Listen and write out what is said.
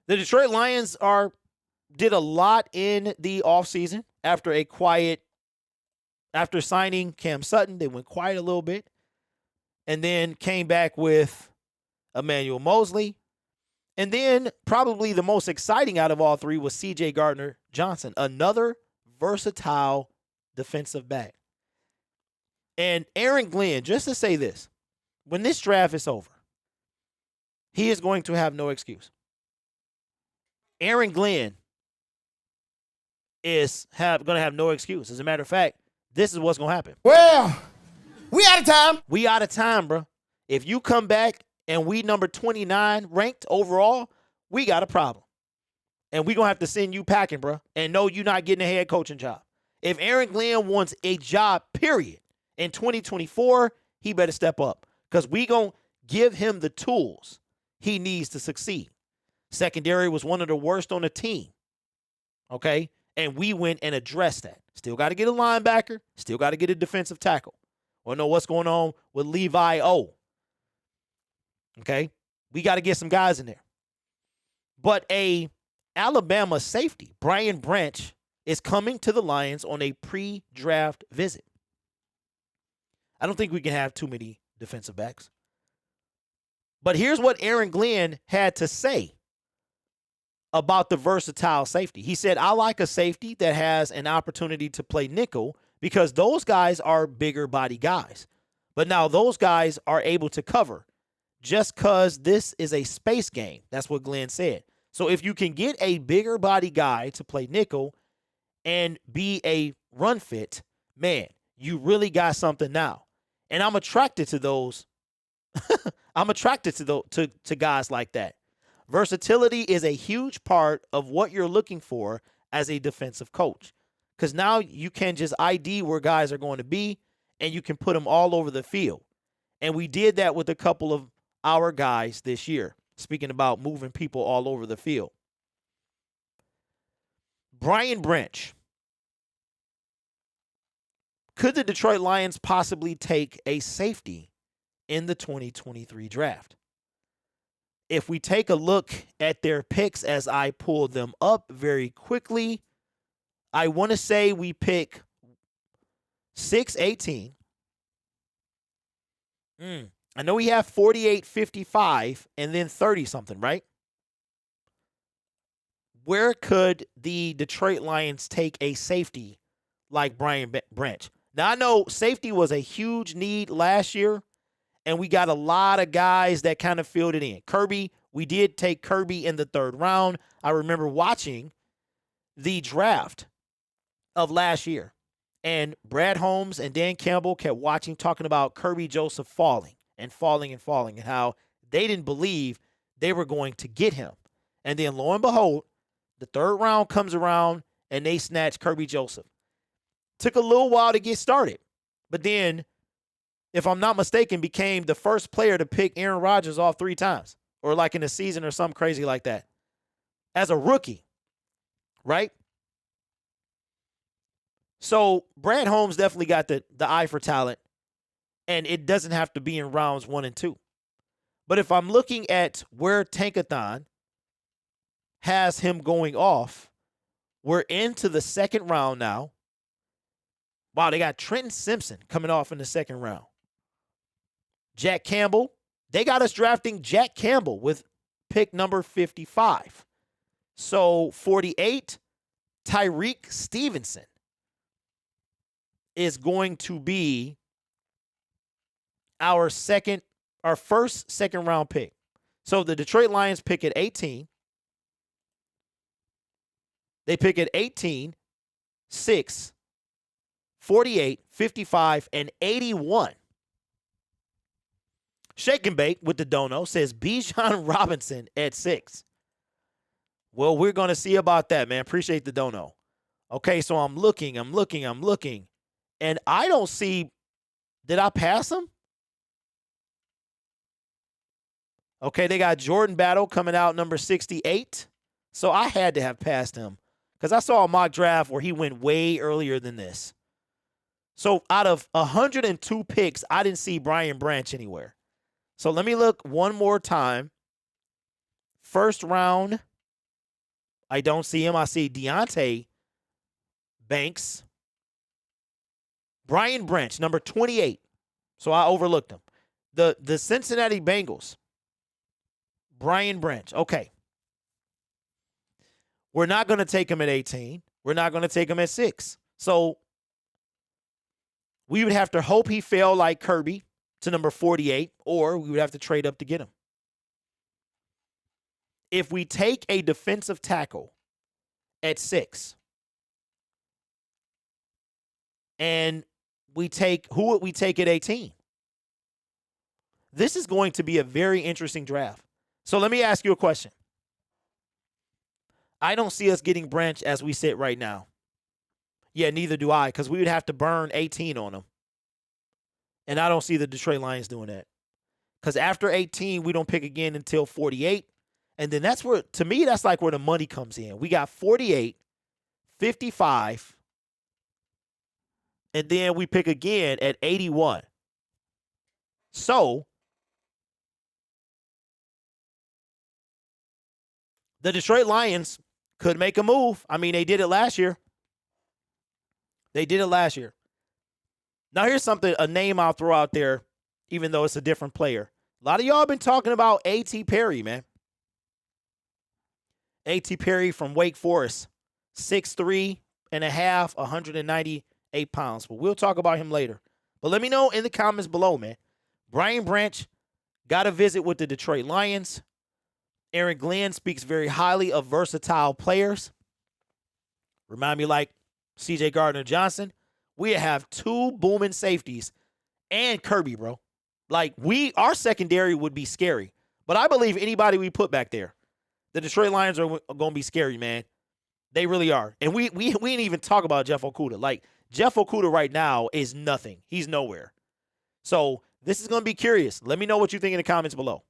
The Detroit Lions did a lot in the offseason after signing Cam Sutton. They went quiet a little bit and then came back with Emmanuel Mosley. And then probably the most exciting out of all three was C.J. Gardner-Johnson, another versatile defensive back. And Aaron Glenn, just to say this, when this draft is over, he is going to have no excuse. Aaron Glenn is going to have no excuse. As a matter of fact, this is what's going to happen. Well, we out of time. We out of time, bro. If you come back and we number 29 ranked overall, we got a problem. And we going to have to send you packing, bro. And no, you're not getting a head coaching job. If Aaron Glenn wants a job, period, in 2024, he better step up. Because we going to give him the tools he needs to succeed. Secondary was one of the worst on the team. Okay? And we went and addressed that. Still got to get a linebacker. Still got to get a defensive tackle. Or know what's going on with Levi O. Okay? We got to get some guys in there. But a Alabama safety, Brian Branch, is coming to the Lions on a pre-draft visit. I don't think we can have too many defensive backs. But here's what Aaron Glenn had to say about the versatile safety. He said, I like a safety that has an opportunity to play nickel because those guys are bigger body guys. But now those guys are able to cover just because this is a space game. That's what Glenn said. So if you can get a bigger body guy to play nickel and be a run fit, man, you really got something now. And I'm attracted to those. I'm attracted to guys like that. Versatility is a huge part of what you're looking for as a defensive coach. Because now you can just ID where guys are going to be, and you can put them all over the field. And we did that with a couple of our guys this year, speaking about moving people all over the field. Brian Branch. Could the Detroit Lions possibly take a safety in the 2023 draft? If we take a look at their picks as I pull them up very quickly, I want to say we pick 6-18. I know we have 48, 55, and then 30-something, right? Where could the Detroit Lions take a safety like Brian Branch? Now, I know safety was a huge need last year, and we got a lot of guys that kind of filled it in. Kirby, we did take Kirby in the third round. I remember watching the draft of last year, and Brad Holmes and Dan Campbell kept watching, talking about Kirby Joseph falling, and how they didn't believe they were going to get him. And then lo and behold, the third round comes around, and they snatch Kirby Joseph. Took a little while to get started, but then, if I'm not mistaken, became the first player to pick Aaron Rodgers off 3 times, or like in a season or something crazy like that, as a rookie, right? So Brad Holmes definitely got the eye for talent, and it doesn't have to be in rounds 1 and 2. But if I'm looking at where Tankathon has him going off, we're into the second round now. Wow, they got Trenton Simpson coming off in the second round. Jack Campbell, they got us drafting Jack Campbell with pick number 55. So 48, Tyreek Stevenson is going to be our first second round pick. So the Detroit Lions pick at 18. They pick at 18, 6, 48, 55, and 81. Shake and Bake with the dono says Bijan Robinson at 6. Well, we're going to see about that, man. Appreciate the dono. Okay, so I'm looking. And I don't see, did I pass him? Okay, they got Jordan Battle coming out number 68. So I had to have passed him because I saw a mock draft where he went way earlier than this. So out of 102 picks, I didn't see Brian Branch anywhere. So let me look one more time. First round I don't see him. I see Deonte Banks. Brian Branch, number 28. So I overlooked him. The Cincinnati Bengals. Brian Branch. Okay. We're not going to take him at 18. We're not going to take him at 6. So we would have to hope he fell like Kirby to number 48, or we would have to trade up to get him. If we take a defensive tackle at 6, and who would we take at 18? This is going to be a very interesting draft. So let me ask you a question. I don't see us getting Branch as we sit right now. Yeah, neither do I, because we would have to burn 18 on him. And I don't see the Detroit Lions doing that. Because after 18, we don't pick again until 48. And then that's where, to me, that's like where the money comes in. We got 48, 55, and then we pick again at 81. So the Detroit Lions could make a move. I mean, they did it last year. Now, here's something, a name I'll throw out there, even though it's a different player. A lot of y'all been talking about A.T. Perry, man. A.T. Perry from Wake Forest, 6'3 and a half, 198 pounds. But we'll talk about him later. But let me know in the comments below, man. Brian Branch got a visit with the Detroit Lions. Aaron Glenn speaks very highly of versatile players. Remind me like C.J. Gardner-Johnson. We have 2 booming safeties and Kirby, bro. Like, our secondary would be scary. But I believe anybody we put back there, the Detroit Lions are going to be scary, man. They really are. And we didn't even talk about Jeff Okudah. Like, Jeff Okudah right now is nothing. He's nowhere. So this is going to be curious. Let me know what you think in the comments below.